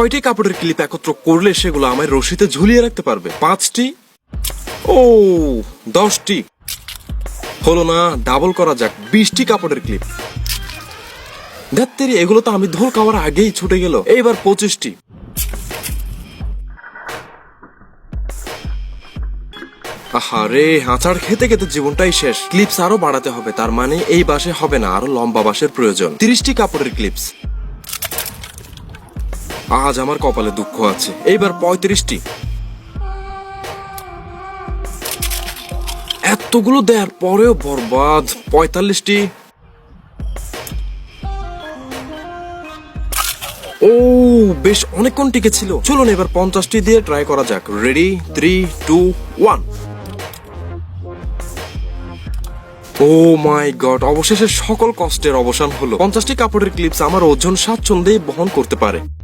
কয়টি কাপড়ের ক্লিপ একত্র করলে সেগুলো আমায় রশিতে ঝুলিয়ে রাখতে পারবে? 5টি। ও 10টি। হলো না, ডাবল করা যাক, 20টি কাপড়ের ক্লিপ। ধ্যাত্তেরি, এগুলো তো আমি ধুল খাওয়ার আগেই ছুটে গেল। এইবার 25টি। আহারে, আচার খেতে খেতে জীবনটাই শেষ। ক্লিপস আরো বাড়াতে হবে, তার মানে এই বাঁশে হবে না, আরো লম্বা বাঁশের প্রয়োজন। 30টি কাপড়ের ক্লিপস। আজ আমার কপালে দুঃখ আছে। এইবার 35টি। এতগুলো দেওয়ার পরেও বরবাদ। 45টি। ও বেশ অনেকক্ষণ টিকে ছিল। চলুন এবার 50টি দিয়ে ট্রাই করা যাক। রেডি, 3, 2, 1। ও মাই গড, অবশেষে সকল কষ্টের অবসান হলো। 50টি কাপড়ের ক্লিপস আমার ওজন স্বাচ্ছন্দ্যে বহন করতে পারে।